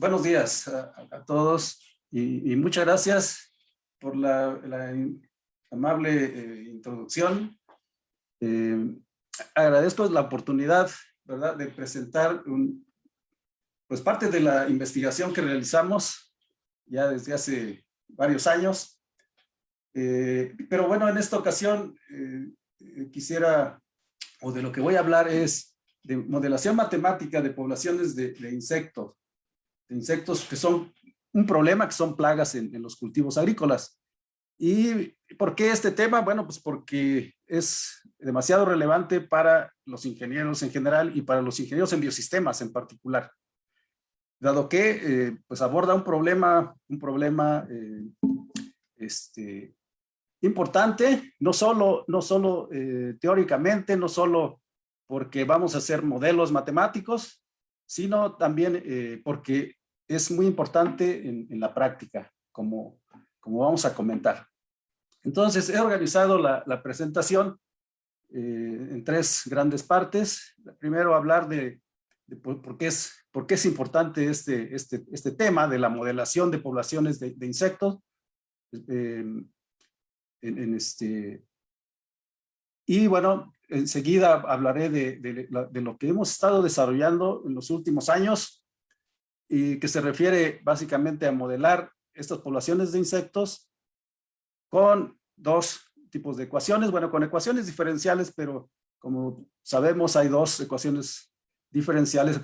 buenos días a todos y muchas gracias por la amable introducción. Agradezco la oportunidad, ¿verdad?, de presentar pues parte de la investigación que realizamos ya desde hace varios años. Pero bueno, en esta ocasión quisiera, o de lo que voy a hablar es de modelación matemática de poblaciones de insectos que son un problema, que son plagas en los cultivos agrícolas. ¿Y por qué este tema? Bueno, pues porque es demasiado relevante para los ingenieros en general y para los ingenieros en biosistemas en particular, dado que pues aborda un problema importante, no solo teóricamente, no solo porque vamos a hacer modelos matemáticos, sino también porque es muy importante en la práctica, como vamos a comentar. Entonces, he organizado la presentación en tres grandes partes. Primero, hablar de por qué es importante este tema de la modelación de poblaciones de insectos. Y bueno, enseguida hablaré de lo que hemos estado desarrollando en los últimos años y que se refiere básicamente a modelar estas poblaciones de insectos con dos tipos de ecuaciones, bueno, con ecuaciones diferenciales, pero como sabemos hay dos ecuaciones diferenciales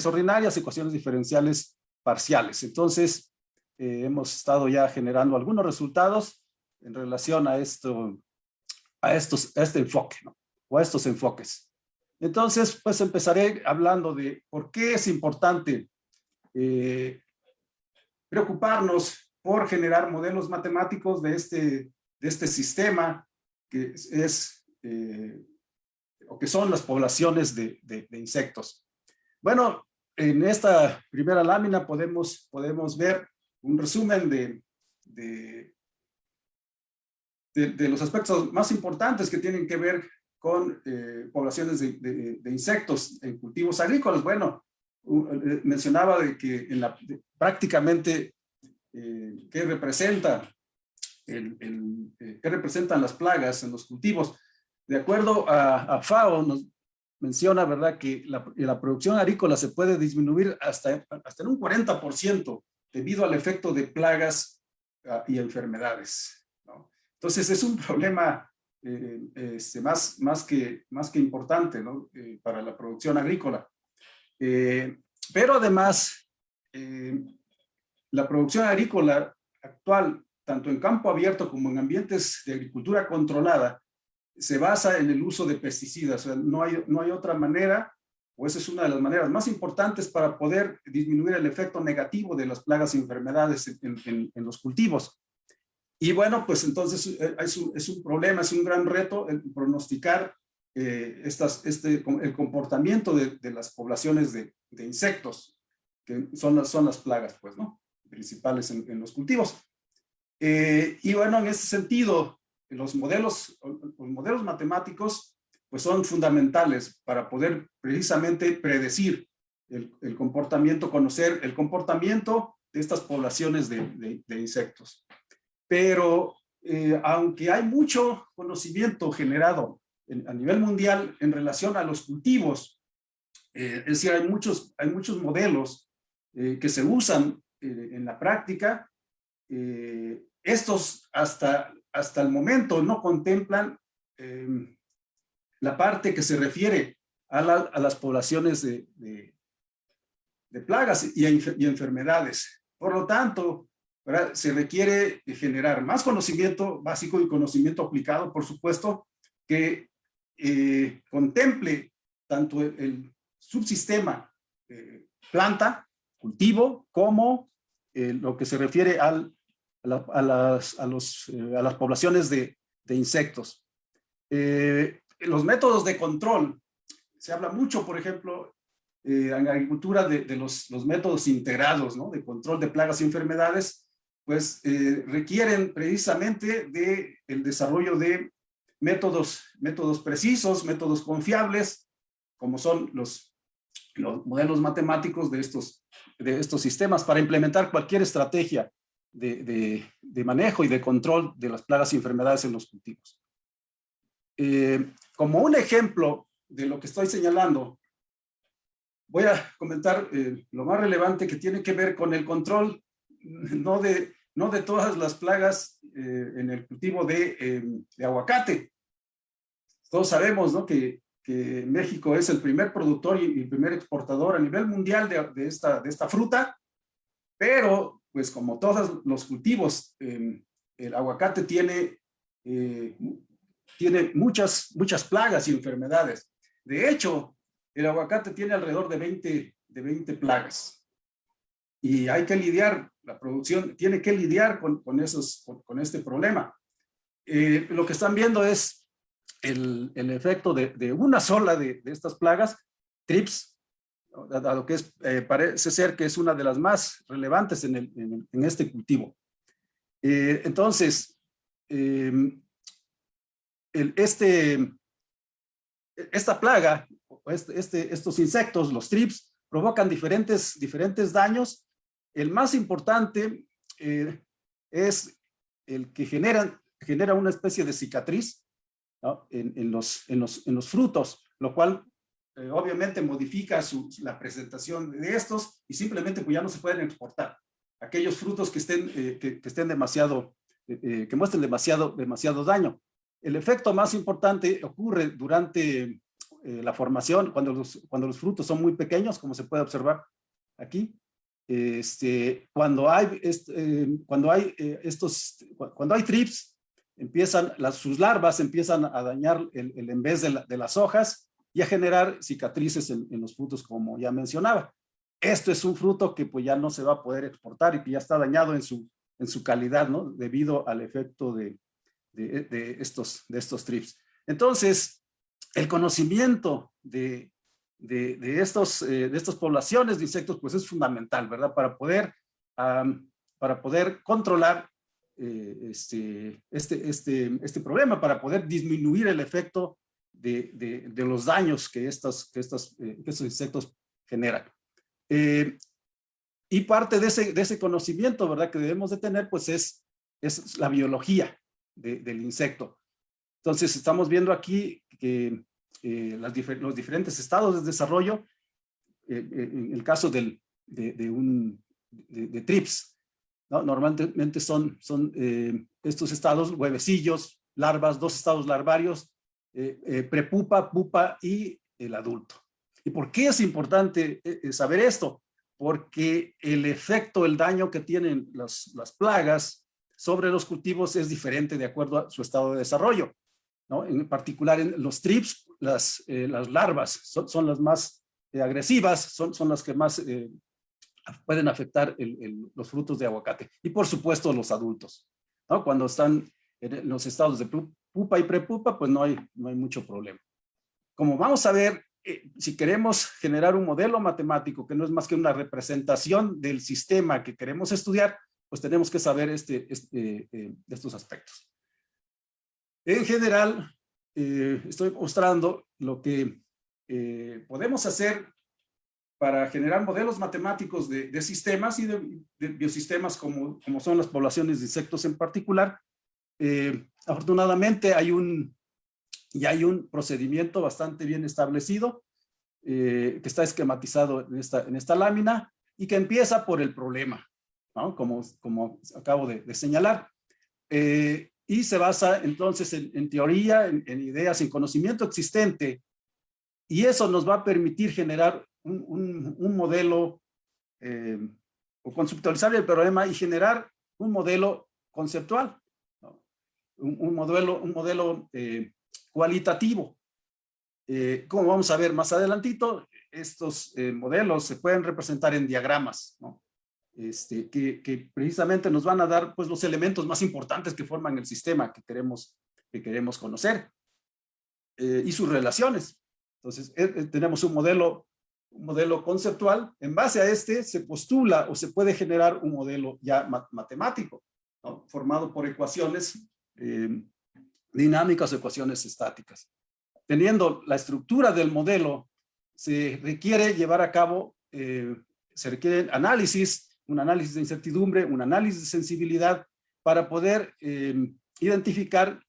ordinarias, ecuaciones diferenciales parciales. Entonces, hemos estado ya generando algunos resultados en relación a este enfoque, ¿no? O a estos enfoques. Entonces, pues empezaré hablando de por qué es importante preocuparnos por generar modelos matemáticos de este sistema que o que son las poblaciones de insectos. Bueno, en esta primera lámina podemos ver un resumen de los aspectos más importantes que tienen que ver con poblaciones de insectos en cultivos agrícolas. Bueno, mencionaba de que prácticamente qué representan las plagas en los cultivos. De acuerdo a FAO, nos menciona, ¿verdad?, que la producción agrícola se puede disminuir hasta en un 40% debido al efecto de plagas y enfermedades, ¿no? Entonces es un problema más que importante, ¿no?, para la producción agrícola. Pero además, la producción agrícola actual, tanto en campo abierto como en ambientes de agricultura controlada, se basa en el uso de pesticidas. O sea, no hay otra manera, o esa es una de las maneras más importantes para poder disminuir el efecto negativo de las plagas y enfermedades en los cultivos. Y bueno, pues entonces es un problema, es un gran reto el pronosticar el comportamiento de las poblaciones de insectos, que son las plagas, pues, ¿no?, principales en los cultivos. Y bueno, en ese sentido, los modelos matemáticos pues son fundamentales para poder precisamente predecir el comportamiento, conocer el comportamiento de estas poblaciones de insectos. Pero aunque hay mucho conocimiento generado a nivel mundial en relación a los cultivos, es decir, hay muchos modelos que se usan en la práctica, estos hasta el momento no contemplan la parte que se refiere a las poblaciones de plagas y enfermedades. Por lo tanto, ¿verdad?, se requiere generar más conocimiento básico y conocimiento aplicado, por supuesto, que contemple tanto el subsistema planta, cultivo, como lo que se refiere a las poblaciones de insectos. Los métodos de control, se habla mucho, por ejemplo, en agricultura de los métodos integrados, ¿no?, de control de plagas y enfermedades, pues requieren precisamente del desarrollo de métodos precisos, métodos confiables, como son los los modelos matemáticos de estos sistemas para implementar cualquier estrategia de manejo y de control de las plagas y enfermedades en los cultivos. Como un ejemplo de lo que estoy señalando, voy a comentar lo más relevante que tiene que ver con el control, no de todas las plagas en el cultivo de aguacate. Todos sabemos, ¿no?, que México es el primer productor y el primer exportador a nivel mundial de esta fruta, pero pues como todos los cultivos, el aguacate tiene muchas plagas y enfermedades. De hecho, el aguacate tiene alrededor de 20 plagas. Y hay que lidiar, la producción tiene que lidiar con este problema. Lo que están viendo es el efecto de una sola de estas plagas, trips, dado que parece ser que es una de las más relevantes en este cultivo. Entonces, esta plaga, estos insectos, los trips, provocan diferentes daños. El más importante es el que genera una especie de cicatriz, ¿no?, en los frutos, lo cual obviamente modifica la presentación de estos y simplemente pues ya no se pueden exportar. Aquellos frutos que estén demasiado, que muestren demasiado daño. El efecto más importante ocurre durante la formación, cuando los frutos son muy pequeños, como se puede observar aquí. Cuando hay trips, sus larvas empiezan a dañar el envés de las hojas y a generar cicatrices en los frutos, como ya mencionaba. Esto es un fruto que pues ya no se va a poder exportar y que ya está dañado en su calidad, ¿no?, debido al efecto de estos trips. Entonces, el conocimiento de estas poblaciones de insectos pues es fundamental, ¿verdad? Para poder controlar este problema, para poder disminuir el efecto de los daños que estos insectos generan. Y parte de ese conocimiento, ¿verdad?, que debemos de tener, pues es la biología del insecto. Entonces, estamos viendo aquí que los diferentes estados de desarrollo, en el caso de trips, ¿no?, normalmente son estos estados, huevecillos, larvas, 2 estados larvarios, prepupa, pupa y el adulto. ¿Y por qué es importante saber esto? Porque el efecto, el daño que tienen las plagas sobre los cultivos es diferente de acuerdo a su estado de desarrollo, ¿no? En particular, en los trips, las larvas son las más agresivas, son las que más pueden afectar los frutos de aguacate. Y por supuesto los adultos, ¿no? Cuando están en los estados de pupa y prepupa, pues no hay mucho problema. Como vamos a ver, si queremos generar un modelo matemático que no es más que una representación del sistema que queremos estudiar, pues tenemos que saber estos aspectos. En general, estoy mostrando lo que podemos hacer para generar modelos matemáticos de sistemas y de biosistemas como son las poblaciones de insectos en particular. Afortunadamente ya hay un procedimiento bastante bien establecido que está esquematizado en esta lámina y que empieza por el problema, ¿no?, como acabo de señalar. Y se basa entonces en teoría, en ideas, en conocimiento existente, y eso nos va a permitir generar un modelo o conceptualizar el problema y generar un modelo conceptual, ¿no?, un modelo cualitativo. Como vamos a ver más adelantito, estos modelos se pueden representar en diagramas, ¿no?, que precisamente nos van a dar pues los elementos más importantes que forman el sistema que queremos conocer y sus relaciones. Entonces, tenemos un modelo conceptual. En base a se postula o se puede generar un modelo ya matemático, ¿no?, formado por ecuaciones dinámicas o ecuaciones estáticas. Teniendo la estructura del modelo se requiere llevar a cabo, se requiere análisis, un análisis de incertidumbre, un análisis de sensibilidad para poder identificar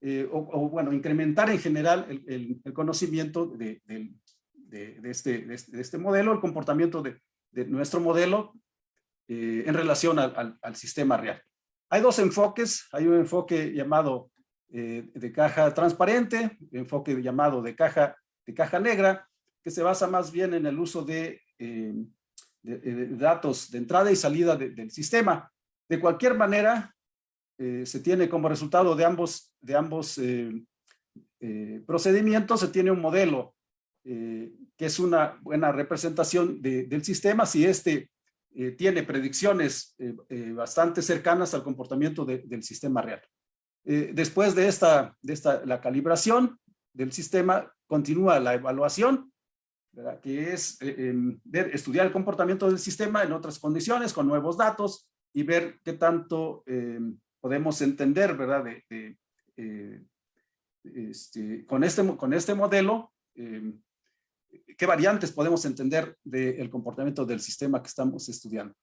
bueno, incrementar en general el conocimiento de este modelo, el comportamiento de nuestro modelo en relación al sistema real. Hay dos enfoques. Hay un enfoque llamado de caja transparente, enfoque llamado de caja negra, que se basa más bien en el uso de datos de entrada y salida del sistema. De cualquier manera, se tiene como resultado de ambos procedimientos, se tiene un modelo que es una buena representación del sistema si este tiene predicciones bastante cercanas al comportamiento del sistema real. Después de la calibración del sistema, continúa la evaluación, ¿verdad? Que es estudiar el comportamiento del sistema en otras condiciones, con nuevos datos, y ver qué tanto podemos entender, ¿verdad? Con este modelo, qué variantes podemos entender del comportamiento del sistema que estamos estudiando.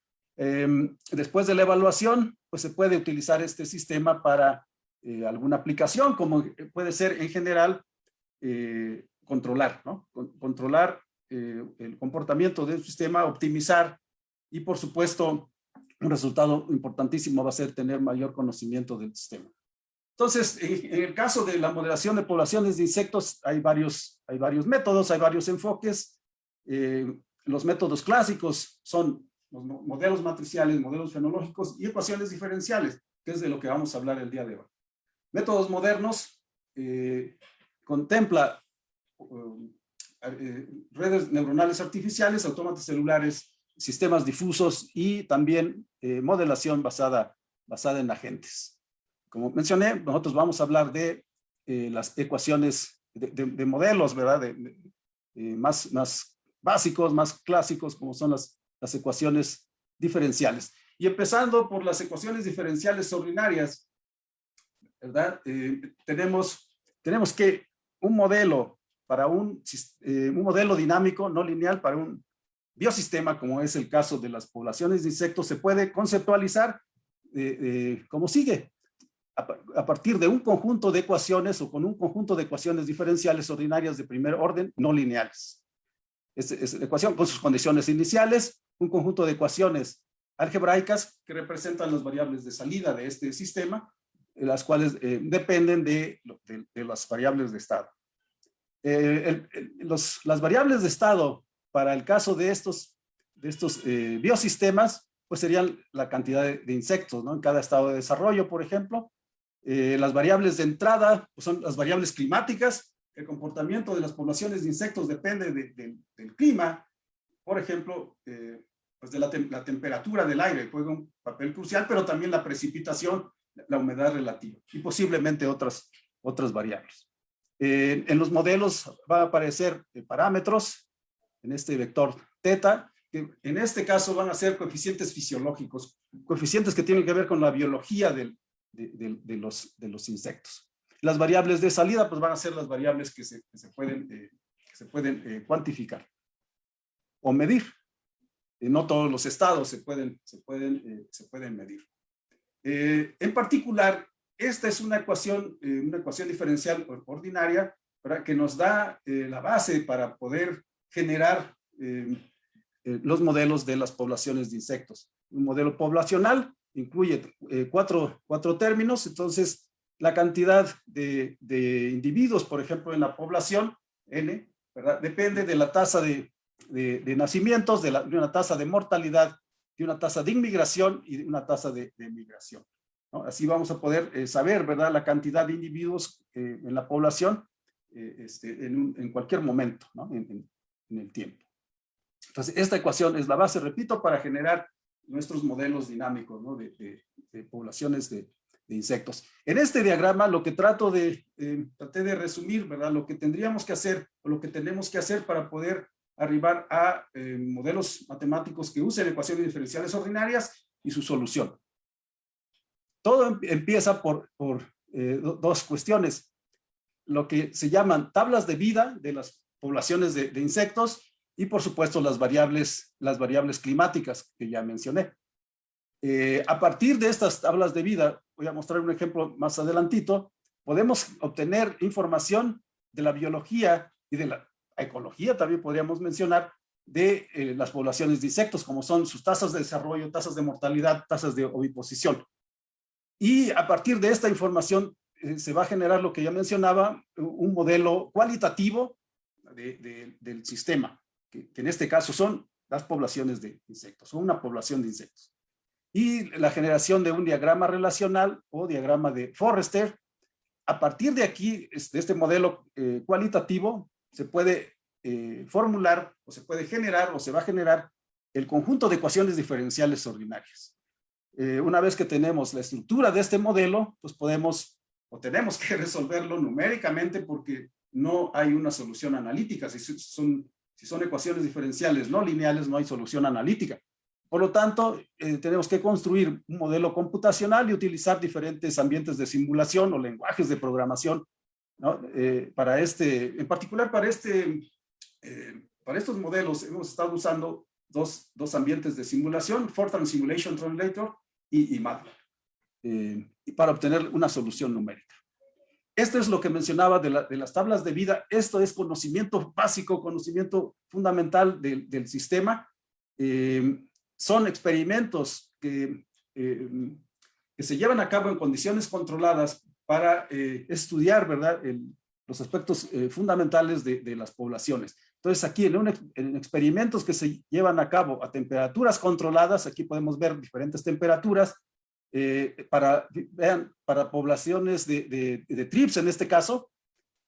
Después de la evaluación, pues se puede utilizar este sistema para alguna aplicación, como puede ser en general controlar, ¿no? Controlar el comportamiento del sistema, optimizar, y por supuesto un resultado importantísimo va a ser tener mayor conocimiento del sistema. Entonces, en el caso de la modelación de poblaciones de insectos, hay varios métodos, hay varios enfoques. Los métodos clásicos son los modelos matriciales, modelos fenológicos y ecuaciones diferenciales, que es de lo que vamos a hablar el día de hoy. Métodos modernos contempla redes neuronales artificiales, autómatas celulares, sistemas difusos y también modelación basada en agentes. Como mencioné, nosotros vamos a hablar de las ecuaciones de modelos, ¿verdad? Más básicos, más clásicos, como son las ecuaciones diferenciales. Y empezando por las ecuaciones diferenciales ordinarias, ¿verdad? Tenemos que un modelo para un modelo dinámico, no lineal, para un biosistema, como es el caso de las poblaciones de insectos, se puede conceptualizar como sigue. A partir de un conjunto de ecuaciones o con un conjunto de ecuaciones diferenciales ordinarias de primer orden no lineales. Es la ecuación con sus condiciones iniciales, un conjunto de ecuaciones algebraicas que representan las variables de salida de este sistema, las cuales dependen de las variables de estado. Las variables de estado para el caso de estos biosistemas, pues serían la cantidad de insectos, ¿no? En cada estado de desarrollo, por ejemplo. Las variables de entrada pues son las variables climáticas. El comportamiento de las poblaciones de insectos depende del clima. Por ejemplo, pues de la temperatura del aire juega un papel crucial, pero también la precipitación, la humedad relativa y posiblemente otras variables. En los modelos van a aparecer parámetros en este vector teta, que en este caso van a ser coeficientes fisiológicos, coeficientes que tienen que ver con la biología de los insectos. Las variables de salida pues van a ser las variables que se pueden cuantificar o medir. No todos los estados se pueden medir. En particular, esta es una ecuación diferencial ordinaria, ¿verdad? Que nos da la base para poder generar los modelos de las poblaciones de insectos. Un modelo poblacional incluye cuatro términos. Entonces, la cantidad de individuos, por ejemplo, en la población, N, ¿verdad? Depende de la tasa de nacimientos, de una tasa de mortalidad, de una tasa de inmigración y de una tasa de migración, ¿no? Así vamos a poder saber, ¿verdad?, la cantidad de individuos en la población en cualquier momento, ¿no? en el tiempo. Entonces, esta ecuación es la base, repito, para generar nuestros modelos dinámicos, ¿no? de poblaciones de insectos. En este diagrama lo que traté de resumir, ¿verdad?, lo que tendríamos que hacer o lo que tenemos que hacer para poder arribar a modelos matemáticos que usen ecuaciones diferenciales ordinarias y su solución. Todo empieza por dos cuestiones. Lo que se llaman tablas de vida de las poblaciones de insectos y por supuesto las variables climáticas que ya mencioné. A partir de estas tablas de vida, voy a mostrar un ejemplo más adelantito, podemos obtener información de la biología y de la ecología, también podríamos mencionar, de las poblaciones de insectos, como son sus tasas de desarrollo, tasas de mortalidad, tasas de oviposición. Y a partir de esta información se va a generar lo que ya mencionaba, un modelo cualitativo del sistema, que en este caso son las poblaciones de insectos, o una población de insectos. Y la generación de un diagrama relacional o diagrama de Forrester. A partir de aquí, de este modelo cualitativo, se puede formular o se puede generar o se va a generar el conjunto de ecuaciones diferenciales ordinarias. Una vez que tenemos la estructura de este modelo, pues podemos o tenemos que resolverlo numéricamente porque no hay una solución analítica. Si son ecuaciones diferenciales no lineales, no hay solución analítica. Por lo tanto, tenemos que construir un modelo computacional y utilizar diferentes ambientes de simulación o lenguajes de programación, ¿no? En particular para estos modelos hemos estado usando dos ambientes de simulación, Fortran Simulation Translator y MATLAB, para obtener una solución numérica. Esto es lo que mencionaba de las tablas de vida. Esto es conocimiento básico, conocimiento fundamental del sistema. Son experimentos que se llevan a cabo en condiciones controladas para estudiar, ¿verdad?, los aspectos fundamentales de las poblaciones. Entonces, aquí en experimentos que se llevan a cabo a temperaturas controladas, aquí podemos ver diferentes temperaturas, para poblaciones de trips en este caso,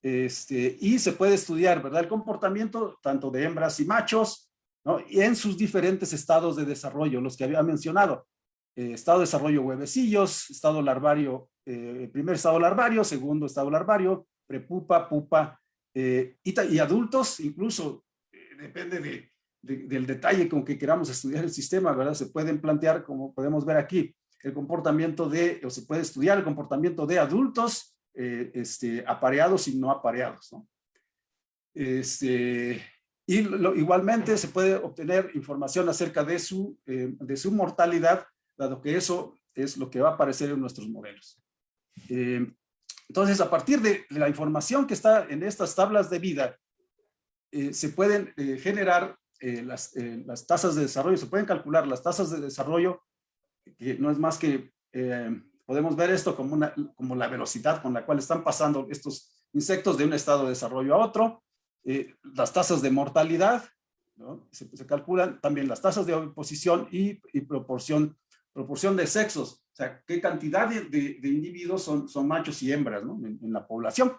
y se puede estudiar, ¿verdad?, el comportamiento tanto de hembras y machos, ¿no?, y en sus diferentes estados de desarrollo, los que había mencionado. Estado de desarrollo huevecillos, estado larvario, primer estado larvario, segundo estado larvario, prepupa, pupa, y adultos, incluso depende del detalle con que queramos estudiar el sistema, ¿verdad? Se pueden plantear, como podemos ver aquí, el comportamiento o se puede estudiar el comportamiento de adultos apareados y no apareados, ¿no? Igualmente se puede obtener información acerca de su mortalidad, dado que eso es lo que va a aparecer en nuestros modelos. Entonces, a partir de la información que está en estas tablas de vida, se pueden generar las tasas de desarrollo, se pueden calcular las tasas de desarrollo, que no es más que, podemos ver esto como la velocidad con la cual están pasando estos insectos de un estado de desarrollo a otro, las tasas de mortalidad, ¿no? Se calculan también las tasas de oviposición y proporción de sexos, o sea, qué cantidad de individuos son machos y hembras, ¿no?, en la población.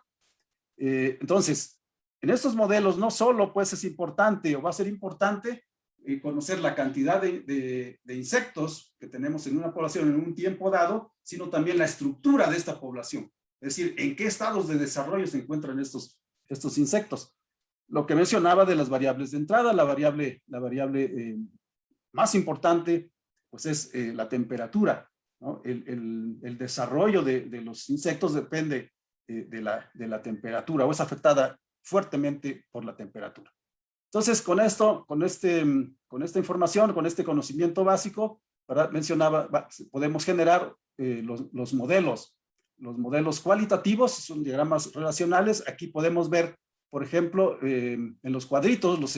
Entonces, en estos modelos no solo pues es importante o va a ser importante conocer la cantidad de insectos que tenemos en una población en un tiempo dado, sino también la estructura de esta población, es decir, en qué estados de desarrollo se encuentran estos insectos. Lo que mencionaba de las variables de entrada, la variable más importante pues es la temperatura, ¿no? El desarrollo de los insectos depende de la temperatura, o es afectada fuertemente por la temperatura. Entonces, con esta información, con este conocimiento básico, ¿verdad?, mencionaba, podemos generar los modelos cualitativos, son diagramas relacionales. Aquí podemos ver, por ejemplo, en los cuadritos, los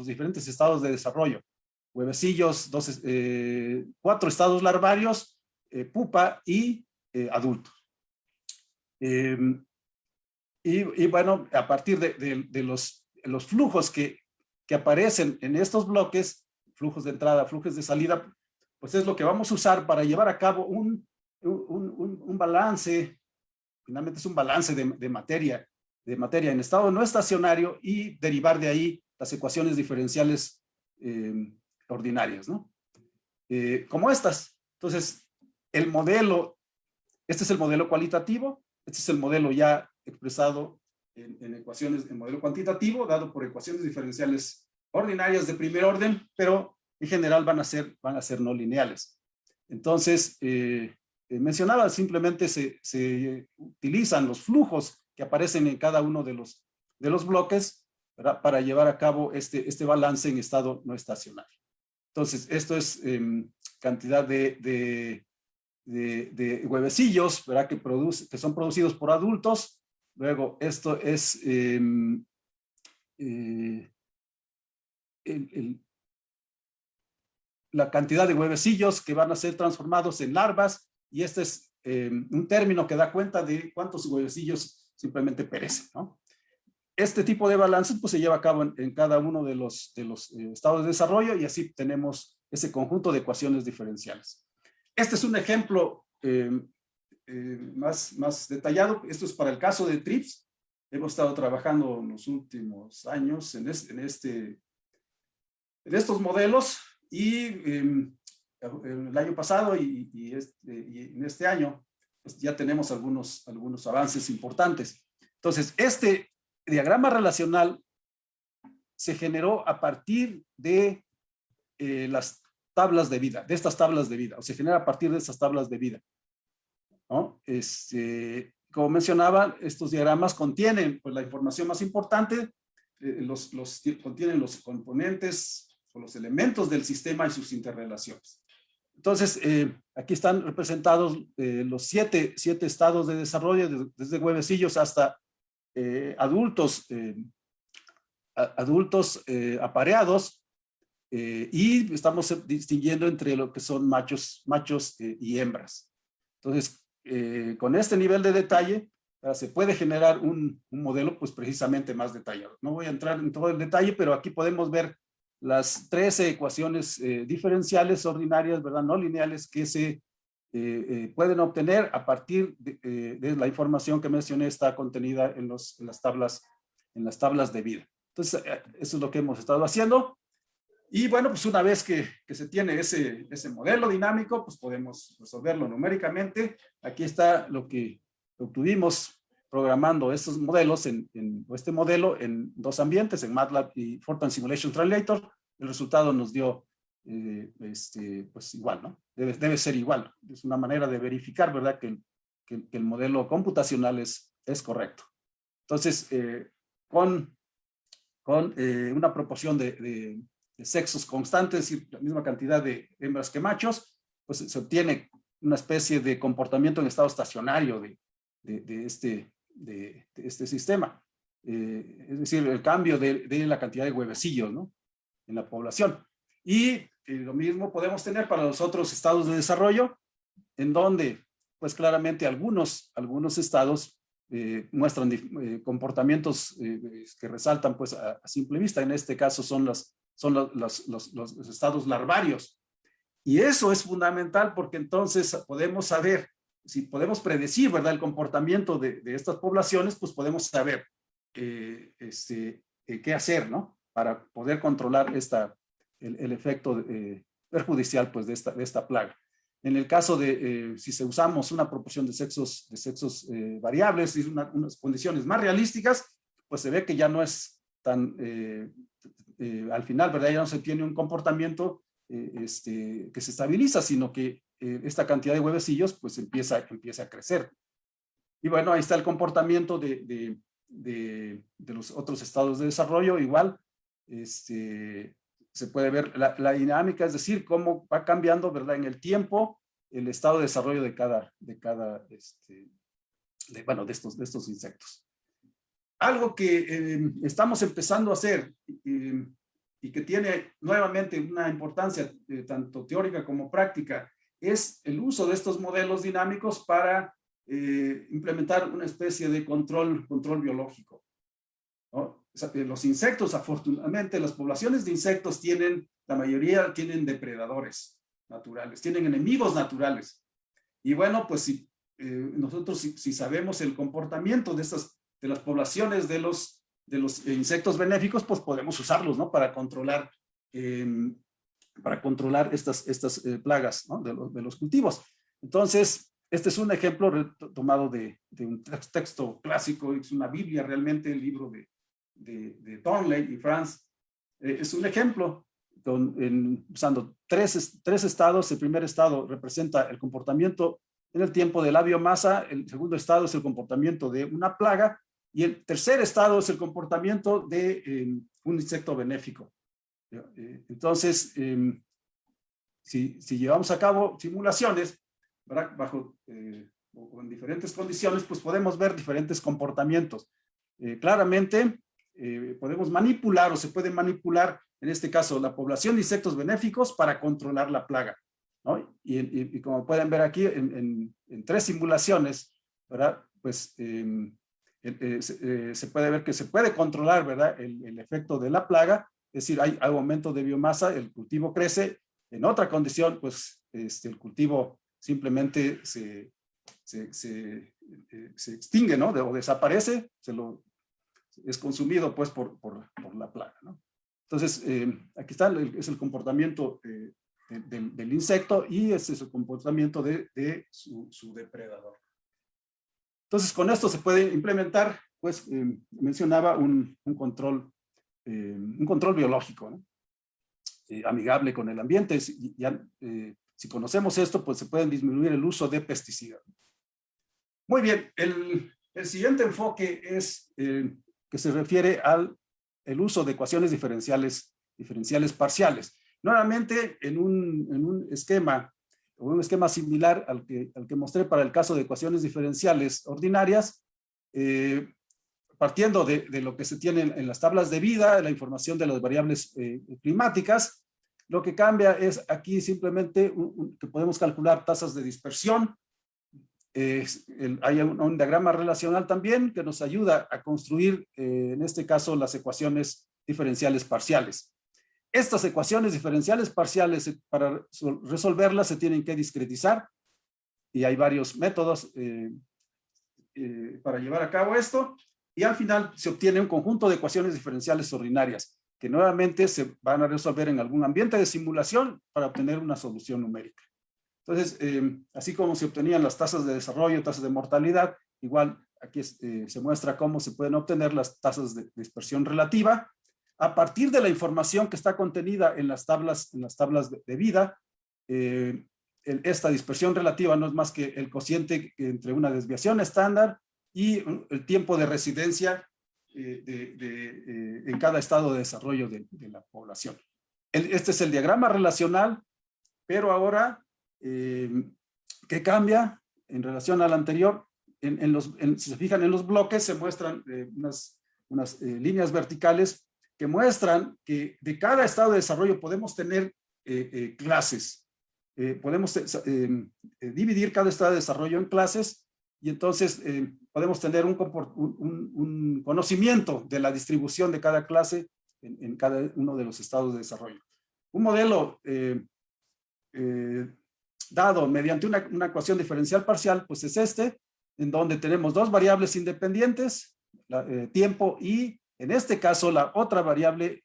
diferentes estados de desarrollo. Huevecillos, 4 estados larvarios, pupa y adultos. Y bueno, a partir de los flujos que aparecen en estos bloques, flujos de entrada, flujos de salida, pues es lo que vamos a usar para llevar a cabo un balance. Finalmente es un balance de materia en estado no estacionario y derivar de ahí las ecuaciones diferenciales ordinarias, ¿no? Como estas. Entonces, este es el modelo cualitativo, este es el modelo ya expresado en ecuaciones, en modelo cuantitativo, dado por ecuaciones diferenciales ordinarias de primer orden, pero en general van a ser no lineales. Entonces, mencionaba, simplemente se utilizan los flujos que aparecen en cada uno de los bloques ¿verdad?, para llevar a cabo este balance en estado no estacionario. Entonces, esto es cantidad de huevecillos, ¿verdad?, que son producidos por adultos. Luego, esto es la cantidad de huevecillos que van a ser transformados en larvas, y este es un término que da cuenta de cuántos huevecillos simplemente perecen, ¿no? Este tipo de balances pues se lleva a cabo en cada uno de los estados de desarrollo, y así tenemos ese conjunto de ecuaciones diferenciales. Este es un ejemplo más detallado. Esto es para el caso de TRIPS. Hemos estado trabajando en los últimos años en estos modelos, y el año pasado y en este año pues ya tenemos algunos avances importantes. Entonces, este diagrama relacional se generó a partir de las tablas de vida, de estas tablas de vida, o se genera a partir de estas tablas de vida, ¿no? Como mencionaba, estos diagramas contienen pues la información más importante, contienen los componentes o los elementos del sistema y sus interrelaciones. Entonces, aquí están representados los siete estados de desarrollo, desde huevecillos hasta adultos apareados, y estamos distinguiendo entre lo que son machos y hembras. Entonces, con este nivel de detalle, se puede generar un modelo pues precisamente más detallado. No voy a entrar en todo el detalle, pero aquí podemos ver las 13 ecuaciones diferenciales ordinarias, ¿verdad?, no lineales, que se pueden obtener a partir de la información que mencioné, está contenida en las tablas de vida. Entonces, eso es lo que hemos estado haciendo. Y bueno, pues una vez que se tiene ese modelo dinámico, pues podemos resolverlo numéricamente. Aquí está lo que obtuvimos programando estos modelos, este modelo en dos ambientes, en MATLAB y Fortran Simulation Translator. El resultado nos dio pues igual, ¿no? Debe ser igual. Es una manera de verificar, ¿verdad?, que el modelo computacional es correcto. Entonces, con una proporción de sexos constantes y la misma cantidad de hembras que machos, pues se obtiene una especie de comportamiento en estado estacionario de este sistema. Es decir, el cambio de la cantidad de huevecillos, ¿no?, en la población. Y lo mismo podemos tener para los otros estados de desarrollo, en donde, pues claramente algunos estados muestran comportamientos que resaltan pues a simple vista. En este caso son los estados larvarios. Y eso es fundamental, porque entonces podemos saber, si podemos predecir, ¿verdad?, el comportamiento de estas poblaciones, pues podemos saber qué hacer, ¿no?, para poder controlar el efecto perjudicial pues de esta plaga. En el caso de si se usamos una proporción de sexos variables y unas condiciones más realísticas, pues se ve que ya no es tan, al final, ¿verdad?, ya no se tiene un comportamiento que se estabiliza, sino que esta cantidad de huevecillos pues empieza a crecer. Y bueno, ahí está el comportamiento de los otros estados de desarrollo. Igual, se puede ver la dinámica, es decir, cómo va cambiando, ¿verdad?, en el tiempo, el estado de desarrollo de estos insectos. Algo que estamos empezando a hacer y que tiene nuevamente una importancia tanto teórica como práctica, es el uso de estos modelos dinámicos para implementar una especie de control biológico, ¿no? O sea, los insectos, afortunadamente, las poblaciones de insectos la mayoría tienen depredadores naturales, tienen enemigos naturales. Y bueno, pues nosotros si sabemos el comportamiento de las poblaciones de los insectos benéficos, pues podemos usarlos, ¿no?, para controlar estas plagas, ¿no?, de los cultivos. Entonces, este es un ejemplo tomado de un texto clásico, es una Biblia realmente, el libro de Thornley y Franz. Es un ejemplo usando tres estados. El primer estado representa el comportamiento en el tiempo de la biomasa, el segundo estado es el comportamiento de una plaga, Y el tercer estado es el comportamiento de un insecto benéfico. Entonces, si llevamos a cabo simulaciones, ¿verdad? Bajo o en diferentes condiciones, pues podemos ver diferentes comportamientos. Claramente, podemos manipular o se puede manipular, en este caso, la población de insectos benéficos para controlar la plaga, ¿no? Y como pueden ver aquí, en 3 simulaciones, ¿verdad? Pues se puede ver que se puede controlar, ¿verdad? El efecto de la plaga, es decir, hay aumento de biomasa, el cultivo crece. En otra condición, pues el cultivo simplemente se extingue, ¿no? O desaparece, es consumido pues por la plaga, ¿no? Entonces, aquí está, es el comportamiento del insecto y ese es el comportamiento de su depredador. Entonces, con esto se puede implementar, pues, mencionaba un control biológico, ¿no? Amigable con el ambiente. Si conocemos esto, pues se pueden disminuir el uso de pesticidas. Muy bien, el siguiente enfoque es que se refiere al uso de ecuaciones diferenciales parciales. Nuevamente, en un esquema similar al que mostré para el caso de ecuaciones diferenciales ordinarias, partiendo de lo que se tiene en las tablas de vida, la información de las variables climáticas, lo que cambia es aquí simplemente que podemos calcular tasas de dispersión. Hay un diagrama relacional también que nos ayuda a construir, en este caso, las ecuaciones diferenciales parciales. Estas ecuaciones diferenciales parciales, para resolverlas, se tienen que discretizar y hay varios métodos para llevar a cabo esto. Y al final se obtiene un conjunto de ecuaciones diferenciales ordinarias que nuevamente se van a resolver en algún ambiente de simulación para obtener una solución numérica. Entonces, así como se obtenían las tasas de desarrollo, tasas de mortalidad, igual aquí se muestra cómo se pueden obtener las tasas de dispersión relativa a partir de la información que está contenida en las tablas de vida. Esta dispersión relativa no es más que el cociente entre una desviación estándar y el tiempo de residencia en cada estado de desarrollo de la población. Este es el diagrama relacional, pero ahora, ¿qué cambia en relación al anterior? Si se fijan en los bloques, se muestran unas líneas verticales que muestran que de cada estado de desarrollo podemos tener clases. Podemos dividir cada estado de desarrollo en clases y entonces podemos tener un conocimiento de la distribución de cada clase en cada uno de los estados de desarrollo. Un modelo dado mediante una ecuación diferencial parcial, pues es en donde tenemos 2 variables independientes, tiempo y, en este caso, la otra variable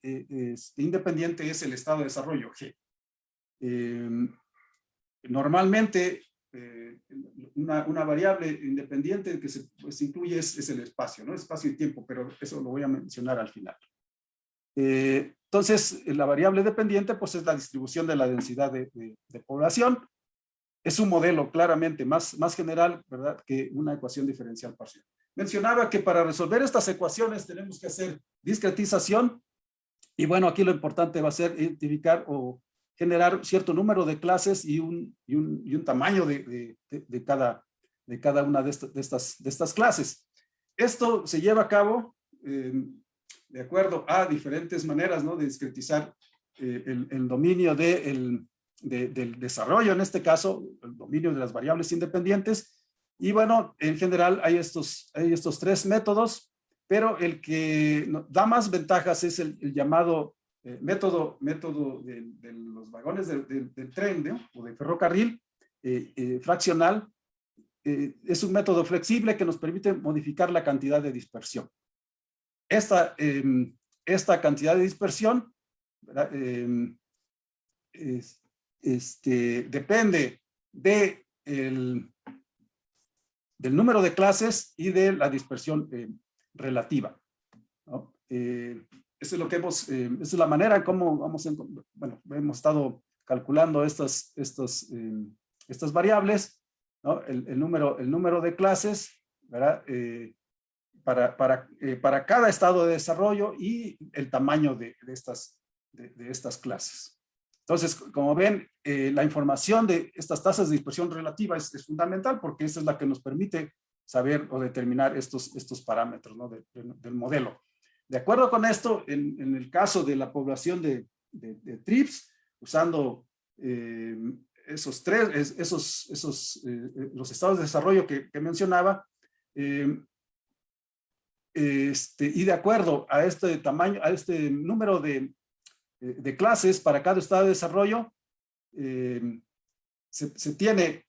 independiente es el estado de desarrollo, G. Normalmente, una variable independiente que se incluye es el espacio, ¿no? Espacio y tiempo, pero eso lo voy a mencionar al final. Entonces, la variable dependiente, pues es la distribución de la densidad de población. Es un modelo claramente más general, ¿verdad?, que una ecuación diferencial parcial. Mencionaba que para resolver estas ecuaciones tenemos que hacer discretización y bueno, aquí lo importante va a ser identificar o generar cierto número de clases y un tamaño de cada una de estas clases. Esto se lleva a cabo de acuerdo a diferentes maneras, ¿no?, de discretizar el dominio del desarrollo, en este caso, el dominio de las variables independientes. Y bueno, en general hay estos 3 métodos, pero el que da más ventajas es el llamado método de los vagones del tren, ¿no?, o de ferrocarril fraccional. Es un método flexible que nos permite modificar la cantidad de dispersión. Esta cantidad de dispersión, ¿verdad?, depende del número de clases y de la dispersión relativa, ¿no? Eso es lo que esa es la manera en cómo hemos estado calculando estas variables, ¿no? El número de clases, ¿verdad?, para cada estado de desarrollo y el tamaño de estas clases. Entonces, como ven, la información de estas tasas de dispersión relativa es fundamental porque esa es la que nos permite saber o determinar estos parámetros, ¿no? del modelo. De acuerdo con esto, en el caso de la población de TRIPS, usando los estados de desarrollo que mencionaba, y de acuerdo a este tamaño, a este número de clases para cada estado de desarrollo, se tiene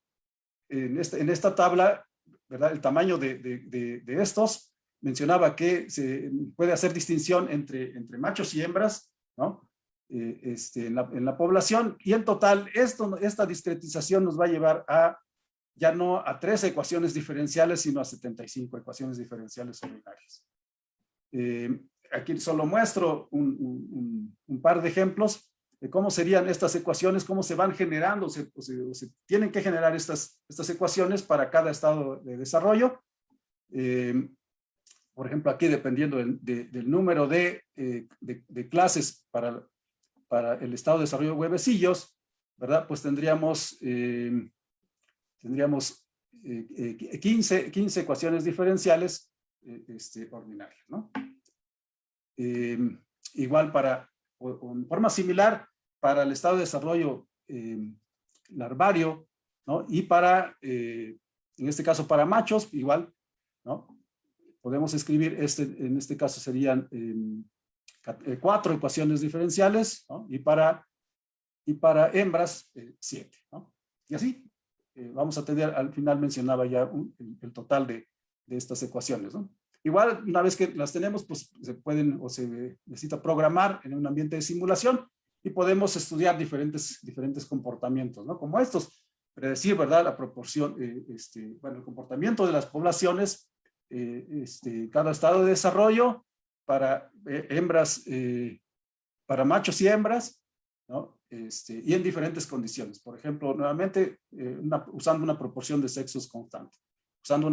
en esta tabla, ¿verdad? El tamaño de estos. Mencionaba que se puede hacer distinción entre machos y hembras, ¿no? En la población, y en total esta discretización nos va a llevar ya no a 13 ecuaciones diferenciales, sino a 75 ecuaciones diferenciales ordinarias. Aquí solo muestro un par de ejemplos de cómo serían estas ecuaciones, cómo se van generando, se tienen que generar estas ecuaciones para cada estado de desarrollo. Por ejemplo, aquí dependiendo del número de clases para el estado de desarrollo de huevecillos, ¿verdad? Pues tendríamos 15 ecuaciones diferenciales ordinarias, ¿no? Igual en forma similar para el estado de desarrollo larvario, ¿no? Y en este caso para machos, igual, ¿no? Podemos escribir, en este caso serían 4 ecuaciones diferenciales, ¿no? Y para hembras, 7, ¿no? Y así vamos a tener, al final mencionaba ya el total de estas ecuaciones, ¿no? Igual, una vez que las tenemos, pues se pueden o se necesita programar en un ambiente de simulación y podemos estudiar diferentes comportamientos, ¿no? Como estos, predecir, ¿verdad? La proporción, bueno, el comportamiento de las poblaciones, cada estado de desarrollo para hembras, para machos y hembras, ¿no? Y en diferentes condiciones. Por ejemplo, nuevamente, usando una proporción de sexos constante. Usando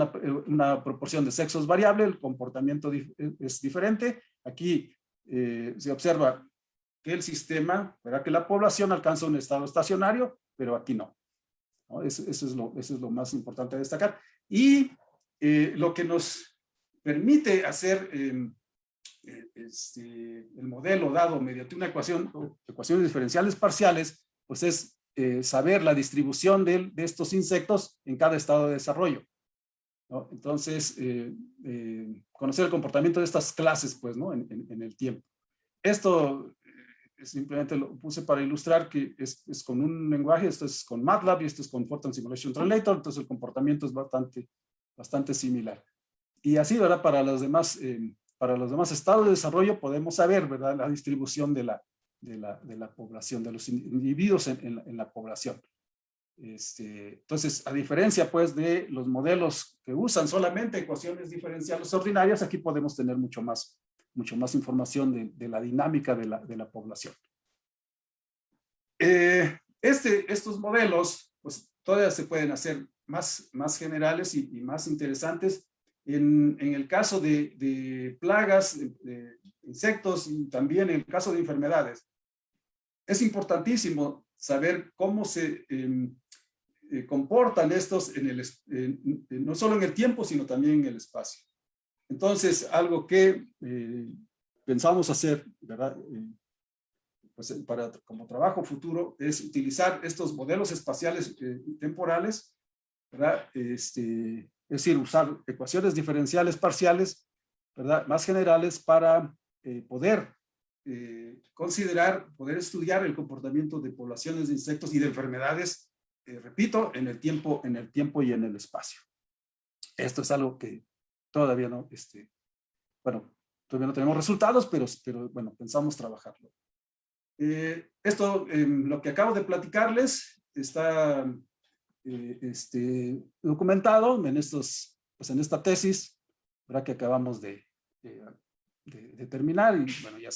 una proporción de sexos variable, el comportamiento es diferente. Aquí se observa que el sistema, ¿verdad? Que la población alcanza un estado estacionario, pero aquí no, ¿no? Eso es lo más importante a destacar. Y lo que nos permite hacer el modelo dado mediante una ecuaciones diferenciales parciales, pues es saber la distribución de estos insectos en cada estado de desarrollo, ¿no? Entonces, conocer el comportamiento de estas clases, pues, ¿no? En el tiempo. Esto simplemente lo puse para ilustrar que es con un lenguaje, esto es con MATLAB y esto es con Photon Simulation Translator, entonces el comportamiento es bastante similar. Y así, ¿verdad? Para los demás estados de desarrollo podemos saber, ¿verdad? La distribución de la población, de los individuos en la población. Entonces, a diferencia pues de los modelos que usan solamente ecuaciones diferenciales ordinarias, aquí podemos tener mucho más información de la dinámica de la población. Estos modelos pues todavía se pueden hacer más generales y más interesantes en el caso de plagas, de insectos y también en el caso de enfermedades. Es importantísimo saber cómo se comportan estos no solo en el tiempo, sino también en el espacio. Entonces, algo que pensamos hacer, ¿verdad? Pues como trabajo futuro, es utilizar estos modelos espaciales temporales, ¿verdad? Es decir, usar ecuaciones diferenciales parciales, ¿verdad? Más generales para poder poder estudiar el comportamiento de poblaciones de insectos y de enfermedades, repito, en el tiempo y en el espacio. Esto es algo que todavía no, bueno, todavía no tenemos resultados, pero bueno, pensamos trabajarlo. Lo que acabo de platicarles está documentado en esta tesis, ¿verdad? Que acabamos de terminar, y bueno, ya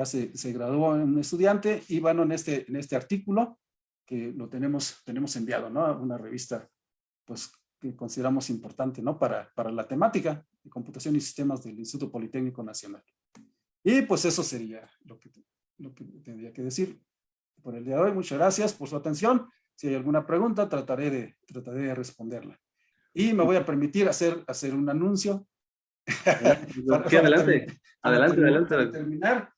se graduó un estudiante, y bueno, en este artículo que lo tenemos enviado, ¿no? Una revista pues que consideramos importante, ¿no? Para la temática de computación y sistemas del Instituto Politécnico Nacional. Y pues eso sería lo que tendría que decir por el día de hoy. Muchas gracias por su atención. Si hay alguna pregunta, trataré de responderla. Y me voy a permitir hacer un anuncio. Sí, adelante, Para adelante. terminar,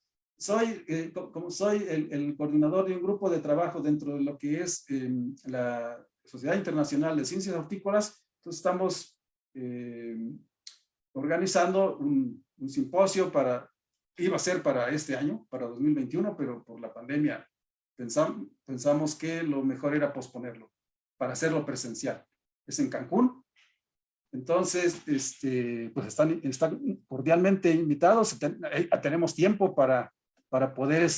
como soy el coordinador de un grupo de trabajo dentro de lo que es la Sociedad Internacional de Ciencias Hortícolas, entonces estamos organizando un simposio iba a ser para este año, para 2021, pero por la pandemia pensamos que lo mejor era posponerlo para hacerlo presencial. Es en Cancún. Entonces, pues están cordialmente invitados. Tenemos tiempo para poder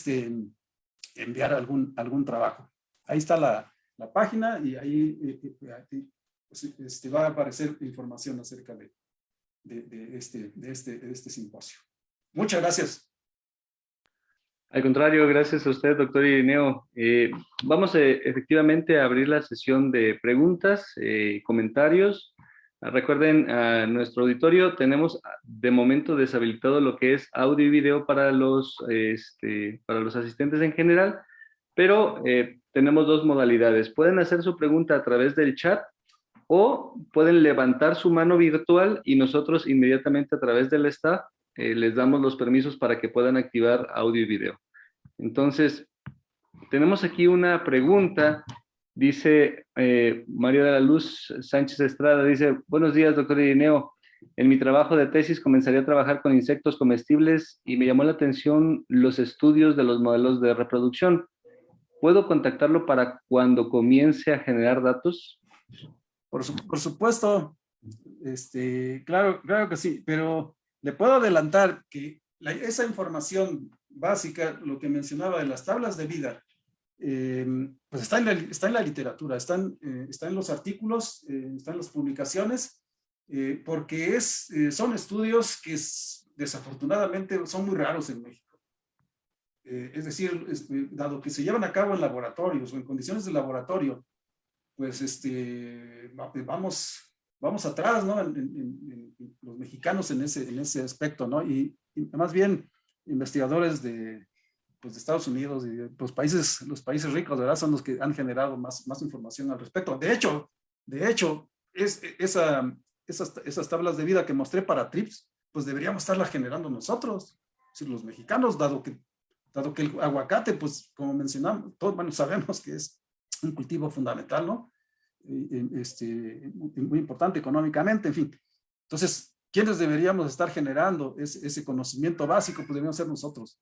enviar algún trabajo. Ahí está la página y ahí pues, va a aparecer información acerca de este simposio. Muchas gracias. Al contrario, gracias a usted, doctor Irineo. Vamos efectivamente a abrir la sesión de preguntas, comentarios. Recuerden, a nuestro auditorio tenemos de momento deshabilitado lo que es audio y video para los asistentes en general, pero tenemos dos modalidades. Pueden hacer su pregunta a través del chat o pueden levantar su mano virtual y nosotros inmediatamente a través del staff les damos los permisos para que puedan activar audio y video. Entonces, tenemos aquí una pregunta. Dice María de la Luz Sánchez Estrada, dice: buenos días, doctor Irineo. En mi trabajo de tesis comenzaría a trabajar con insectos comestibles y me llamó la atención los estudios de los modelos de reproducción. ¿Puedo contactarlo para cuando comience a generar datos? Por supuesto, claro que sí, pero le puedo adelantar que esa información básica, lo que mencionaba de las tablas de vida, pues está en la literatura, está en los artículos, está en las publicaciones, porque son estudios que desafortunadamente son muy raros en México. Es decir, dado que se llevan a cabo en laboratorios o en condiciones de laboratorio, pues vamos atrás, ¿no? Los mexicanos en ese aspecto, ¿no? Y más bien investigadores de Estados Unidos y de los países ricos, ¿verdad? Son los que han generado más información al respecto. De hecho, esas tablas de vida que mostré para TRIPS, pues deberíamos estarlas generando nosotros, es decir, los mexicanos, dado que el aguacate, pues como mencionamos, todos sabemos que es un cultivo fundamental, ¿no? Muy importante económicamente, en fin. Entonces, ¿quiénes deberíamos estar generando ese conocimiento básico? Pues deberíamos ser nosotros.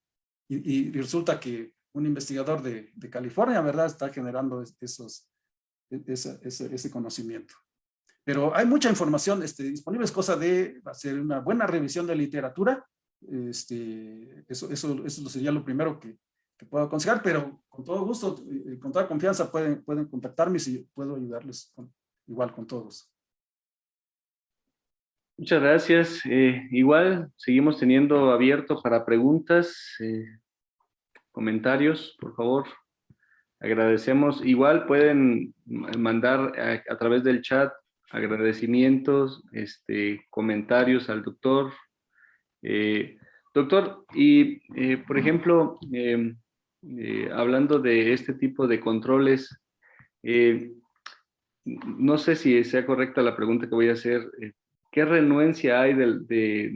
Y resulta que un investigador de California, ¿verdad?, está generando ese conocimiento. Pero hay mucha información disponible, es cosa de hacer una buena revisión de literatura. Eso sería lo primero que puedo aconsejar, pero con todo gusto, con toda confianza pueden contactarme si puedo ayudarles igual con todos. Muchas gracias. Igual seguimos teniendo abierto para preguntas, comentarios, por favor. Agradecemos. Igual pueden mandar a través del chat agradecimientos, comentarios al doctor. Doctor, y por ejemplo, hablando de este tipo de controles, no sé si sea correcta la pregunta que voy a hacer. ¿Qué renuencia hay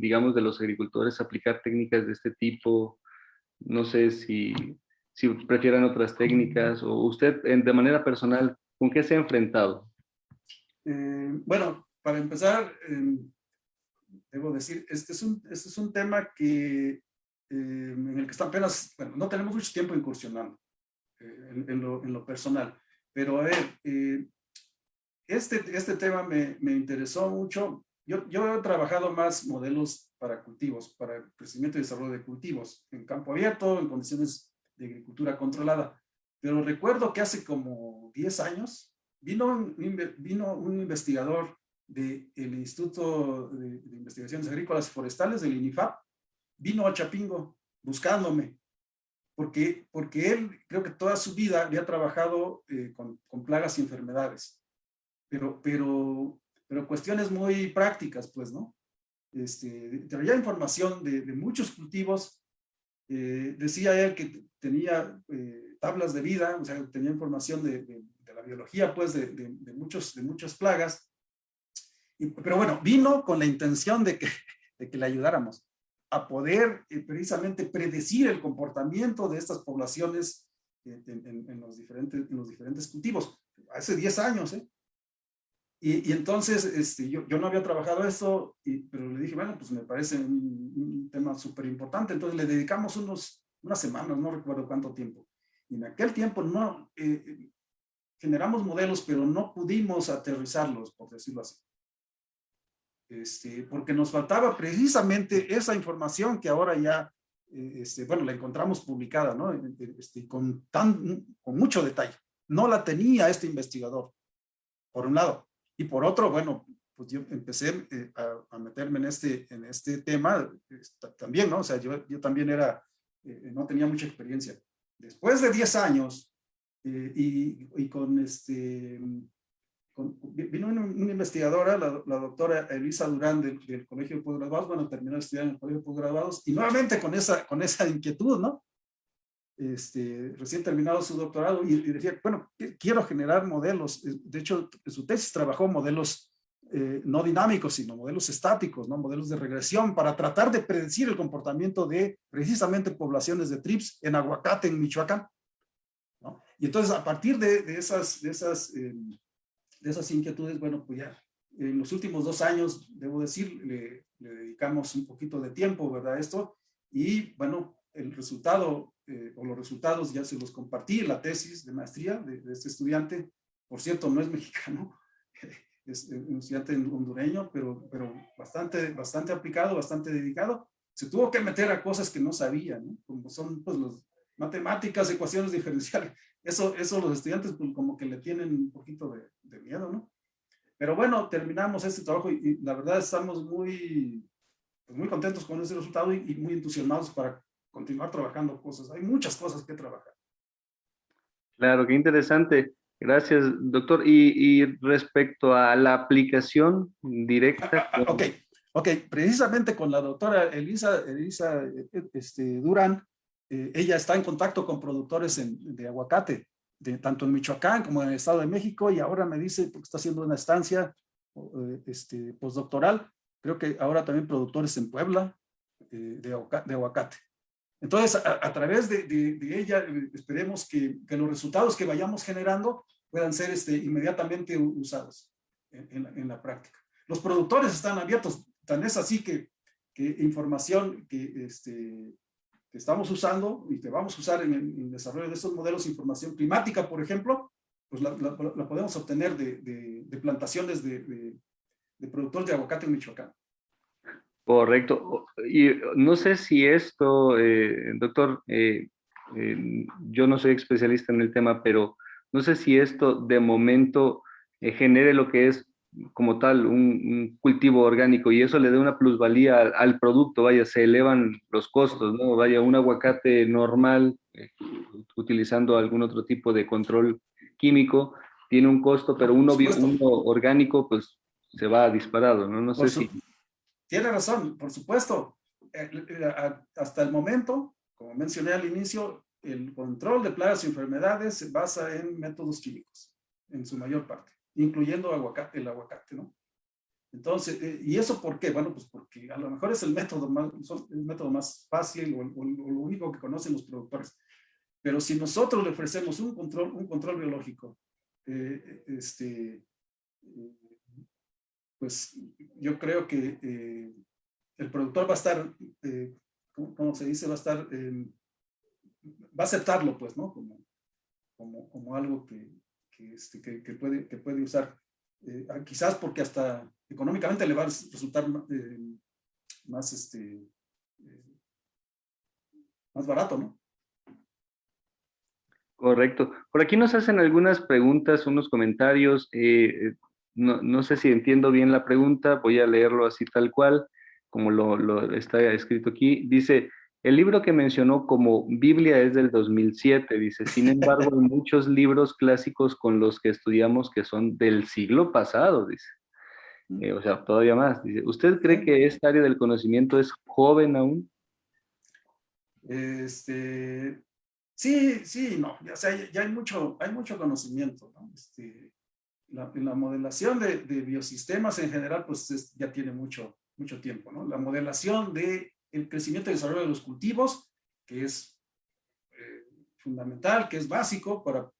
digamos, de los agricultores a aplicar técnicas de este tipo? No sé si prefieran otras técnicas, o usted de manera personal, ¿con qué se ha enfrentado? Bueno, para empezar, debo decir, este es un tema en el que está apenas, bueno, no tenemos mucho tiempo incursionando en lo personal, pero a ver, este tema me interesó mucho. Yo he trabajado más modelos para cultivos, para el crecimiento y desarrollo de cultivos, en campo abierto, en condiciones de agricultura controlada. Pero recuerdo que hace como 10 años vino un investigador del Instituto de Investigaciones Agrícolas y Forestales, del INIFAP, vino a Chapingo buscándome, porque él creo que toda su vida había trabajado con plagas y enfermedades. Pero pero cuestiones muy prácticas, pues, ¿no? Traía información de muchos cultivos. Decía él que tenía tablas de vida, o sea, tenía información de la biología, pues, de muchas plagas. Pero bueno, vino con la intención de que le ayudáramos a poder precisamente predecir el comportamiento de estas poblaciones en los diferentes cultivos. Hace 10 años, ¿eh? Y entonces yo no había trabajado esto, pero le dije, bueno, pues me parece un tema súper importante. Entonces le dedicamos unas semanas, no recuerdo cuánto tiempo. Y en aquel tiempo no generamos modelos, pero no pudimos aterrizarlos, por decirlo así. Porque nos faltaba precisamente esa información que ahora ya, bueno, la encontramos publicada, ¿no? Con mucho detalle. No la tenía este investigador, por un lado. Y por otro, bueno, pues yo empecé a meterme en este tema también, ¿no? O sea, yo también no tenía mucha experiencia. Después de 10 años y vino una investigadora, la doctora Elisa Durán del Colegio de Postgraduados, bueno, terminó de estudiar en el Colegio de Postgraduados, y nuevamente con esa inquietud, ¿no? Recién terminado su doctorado, y decía, bueno, quiero generar modelos. De hecho, en su tesis trabajó modelos no dinámicos, sino modelos estáticos, ¿no? Modelos de regresión, para tratar de predecir el comportamiento de precisamente poblaciones de trips en aguacate en Michoacán, ¿no? Y entonces, a partir de esas inquietudes, bueno, pues ya en los últimos 2 años, debo decir, le dedicamos un poquito de tiempo, ¿verdad? A esto, y bueno, el resultado o los resultados ya se los compartí, la tesis de maestría de este estudiante. Por cierto, no es mexicano, es un estudiante hondureño, pero bastante aplicado, bastante dedicado. Se tuvo que meter a cosas que no sabía, ¿no? Como son pues las matemáticas, ecuaciones diferenciales. Eso los estudiantes pues, como que le tienen un poquito de miedo, ¿no? Pero bueno, terminamos este trabajo y la verdad estamos muy contentos con ese resultado y muy entusiasmados para continuar trabajando cosas. Hay muchas cosas que trabajar. Claro, qué interesante. Gracias, doctor. Y respecto a la aplicación directa. Ok. Precisamente con la doctora Elisa Durán, ella está en contacto con productores de aguacate, tanto en Michoacán como en el Estado de México, y ahora me dice, porque está haciendo una estancia postdoctoral, creo que ahora también productores en Puebla de aguacate. Entonces, a través de ella, esperemos que los resultados que vayamos generando puedan ser inmediatamente usados en la práctica. Los productores están abiertos, tan es así que información que estamos usando y que vamos a usar en el desarrollo de estos modelos, información climática, por ejemplo, pues la podemos obtener de plantaciones de productores de aguacate en Michoacán. Correcto. Y no sé si esto, doctor, yo no soy especialista en el tema, pero no sé si esto de momento genere lo que es como tal un cultivo orgánico y eso le dé una plusvalía al producto, vaya, se elevan los costos, ¿no? Vaya, un aguacate normal, utilizando algún otro tipo de control químico, tiene un costo, pero uno orgánico, pues se va disparado, ¿no? No sé si... Tiene razón, por supuesto. Hasta el momento, como mencioné al inicio, el control de plagas y enfermedades se basa en métodos químicos, en su mayor parte, incluyendo el aguacate, ¿no? Entonces, ¿y eso por qué? Bueno, pues porque a lo mejor es el método más fácil o lo único que conocen los productores. Pero si nosotros le ofrecemos un control biológico, pues yo creo que el productor va a estar, ¿cómo se dice? Va a aceptarlo, pues, ¿no? Como algo que puede usar. Quizás porque hasta económicamente le va a resultar más barato, ¿no? Correcto. Por aquí nos hacen algunas preguntas, unos comentarios. No sé si entiendo bien la pregunta, voy a leerlo así tal cual, como lo está escrito aquí. Dice, el libro que mencionó como Biblia es del 2007, dice, sin embargo, hay muchos libros clásicos con los que estudiamos que son del siglo pasado, dice. o sea, todavía más. Dice, ¿usted cree que esta área del conocimiento es joven aún? Sí, sí, no, o sea, ya hay mucho conocimiento, ¿no? La modelación de biosistemas en general, pues ya tiene mucho tiempo, ¿no? La modelación del crecimiento y desarrollo de los cultivos, que es fundamental, que es básico para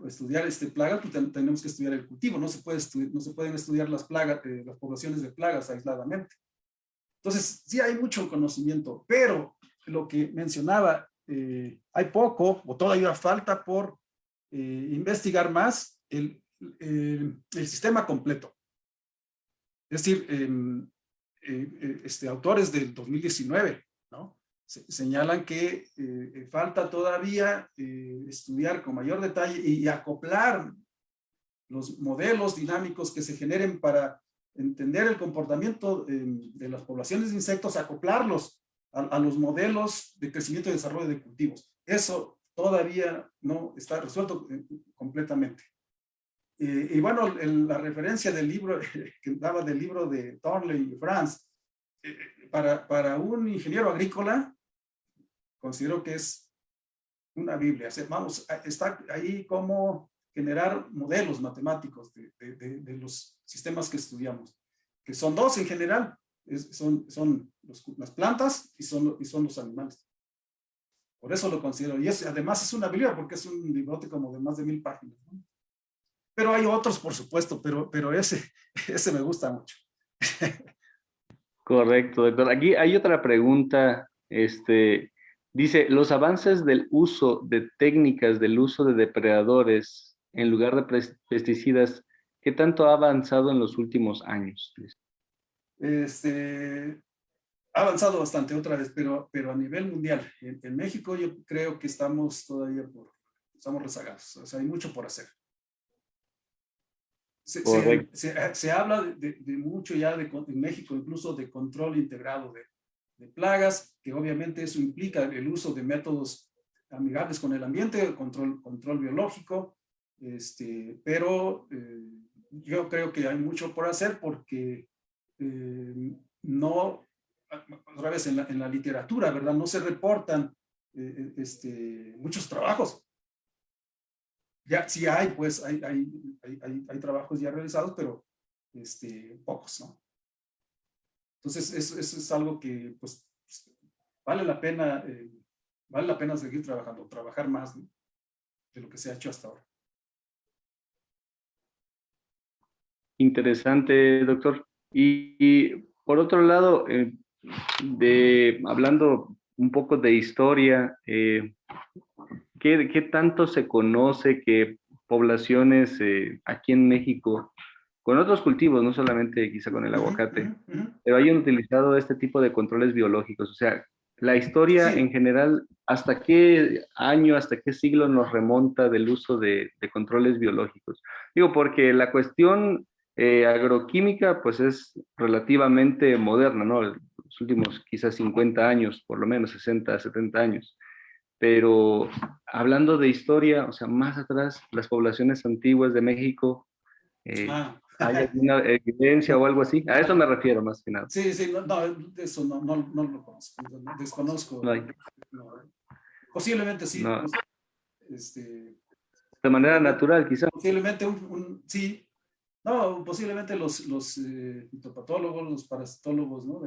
estudiar plagas, pues tenemos que estudiar el cultivo, no se pueden estudiar las plagas, las poblaciones de plagas aisladamente. Entonces, sí hay mucho conocimiento, pero lo que mencionaba, hay poco o todavía falta por investigar más el sistema completo. Es decir, autores del 2019, ¿no? Señalan que falta todavía estudiar con mayor detalle y acoplar los modelos dinámicos que se generen para entender el comportamiento de las poblaciones de insectos, acoplarlos a los modelos de crecimiento y desarrollo de cultivos. Eso todavía no está resuelto completamente. Y bueno, la referencia del libro, que daba del libro de Thornley y Franz, para un ingeniero agrícola, considero que es una Biblia. Vamos, está ahí cómo generar modelos matemáticos de los sistemas que estudiamos, que son dos en general, son las plantas y son los animales. Por eso lo considero. Y además es una Biblia porque es un librote como de más de 1000 páginas, ¿no? Pero hay otros, por supuesto, pero ese me gusta mucho. Correcto, doctor. Aquí hay otra pregunta. Dice, los avances del uso de técnicas del uso de depredadores en lugar de pesticidas, ¿qué tanto ha avanzado en los últimos años? Ha avanzado bastante otra vez, pero a nivel mundial. En México yo creo que estamos todavía estamos rezagados. O sea, hay mucho por hacer. Correcto. Se habla de mucho ya en México, incluso de control integrado de plagas, que obviamente eso implica el uso de métodos amigables con el ambiente, control biológico, pero yo creo que hay mucho por hacer porque no, otra vez en la literatura, ¿verdad? No se reportan muchos trabajos. Ya sí hay, pues, hay trabajos ya realizados, pero pocos, ¿no? Entonces, eso es algo que, pues, vale la pena seguir trabajando, trabajar más, ¿no?, de lo que se ha hecho hasta ahora. Interesante, doctor. Y por otro lado, hablando un poco de historia, ¿qué tanto se conoce que poblaciones aquí en México, con otros cultivos, no solamente quizá con el aguacate, pero hayan utilizado este tipo de controles biológicos? O sea, la historia en Sí. general, ¿hasta qué año, hasta qué siglo nos remonta del uso de controles biológicos? Digo, porque la cuestión agroquímica, pues es relativamente moderna, ¿no? Los últimos quizás 50 años, por lo menos 60, 70 años. Pero hablando de historia, o sea, más atrás, las poblaciones antiguas de México, ¿hay alguna evidencia o algo así? A eso me refiero más que nada. Sí, sí, no, eso no lo conozco, desconozco. No hay. No, posiblemente sí, No. pues, De manera natural, quizá. posiblemente sí, no, posiblemente los fitopatólogos, los parasitólogos, ¿no?,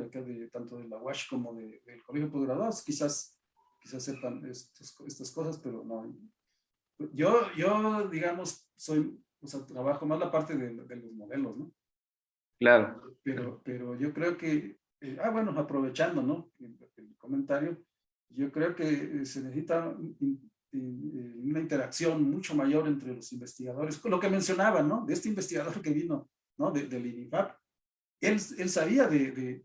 tanto de la UASH como del Colegio de Posgraduados, quizás sepan estas cosas, pero no. Yo digamos, o sea, trabajo más la parte de los modelos, ¿no? Claro. Pero yo creo que, bueno, aprovechando, ¿no?, el comentario, yo creo que se necesita una interacción mucho mayor entre los investigadores. Lo que mencionaba, ¿no?, de este investigador que vino, ¿no?, del INIFAP, él sabía de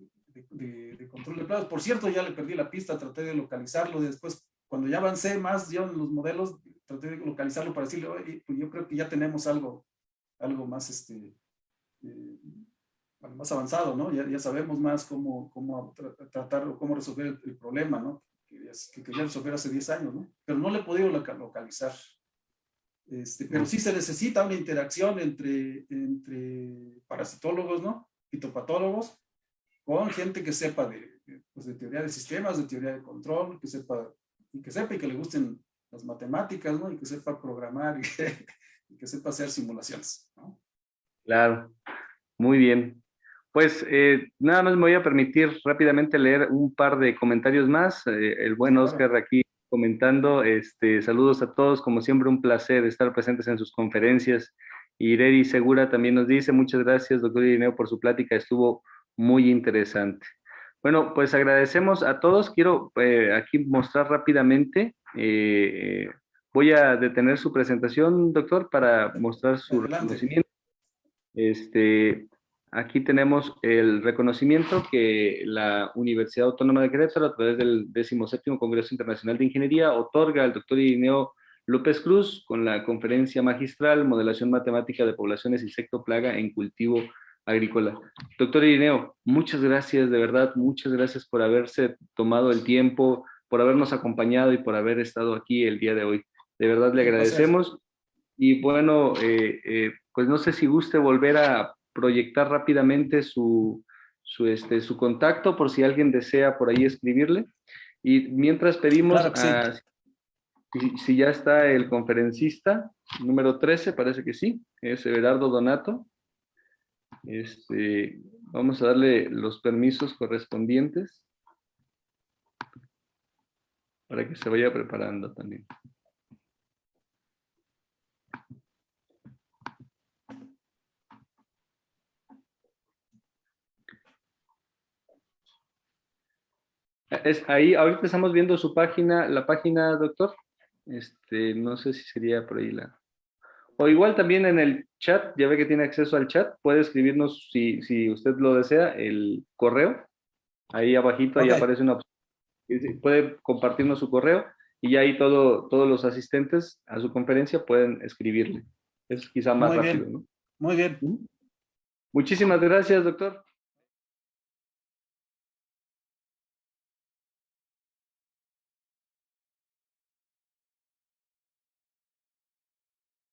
control de plagas. Por cierto, ya le perdí la pista, traté de localizarlo. Después, cuando ya avancé más yo en los modelos, traté de localizarlo para decirle, oye, pues yo creo que ya tenemos algo más, más avanzado, ¿no? Ya sabemos más cómo tratar o cómo resolver el problema, ¿no?, que quería resolver hace 10 años, ¿no? Pero no le he podido localizar. Pero sí se necesita una interacción entre parasitólogos, ¿no? Fitopatólogos, con gente que sepa pues de teoría de sistemas, de teoría de control, que sepa y que le gusten las matemáticas, ¿no? Y que sepa programar y que sepa hacer simulaciones, ¿no? Claro, muy bien. Pues nada más me voy a permitir rápidamente leer un par de comentarios más. El buen Claro. Oscar aquí comentando, saludos a todos, como siempre un placer estar presentes en sus conferencias. Ireri Segura también nos dice, muchas gracias, doctor Irineo, por su plática, estuvo muy interesante. Bueno, pues agradecemos a todos. Quiero aquí mostrar rápidamente, voy a detener su presentación, doctor, para mostrar su Adelante. reconocimiento. Aquí tenemos el reconocimiento que la Universidad Autónoma de Querétaro, a través del 17º Congreso Internacional de Ingeniería, otorga al doctor Irineo López Cruz con la conferencia magistral Modelación Matemática de Poblaciones Insecto Plaga en Cultivo Agrícola. Doctor Irineo, muchas gracias, de verdad, muchas gracias por haberse tomado el tiempo, por habernos acompañado y por haber estado aquí el día de hoy. De verdad le Un placer. agradecemos. Y bueno, pues no sé si guste volver a proyectar rápidamente su contacto por si alguien desea por ahí escribirle. Y mientras pedimos Claro que sí. si ya está el conferencista, número 13, parece que sí, es Everardo Donato. Vamos a darle los permisos correspondientes para que se vaya preparando también. Ahí, ahorita estamos viendo su página, la página, doctor. No sé si sería por ahí la... O igual también en el chat, ya ve que tiene acceso al chat, puede escribirnos si usted lo desea, el correo. Ahí abajito, ahí Ok. aparece una opción. Puede compartirnos su correo y ya ahí todos los asistentes a su conferencia pueden escribirle. Es quizá más Muy rápido, bien. ¿no? Muy bien. Muchísimas gracias, doctor.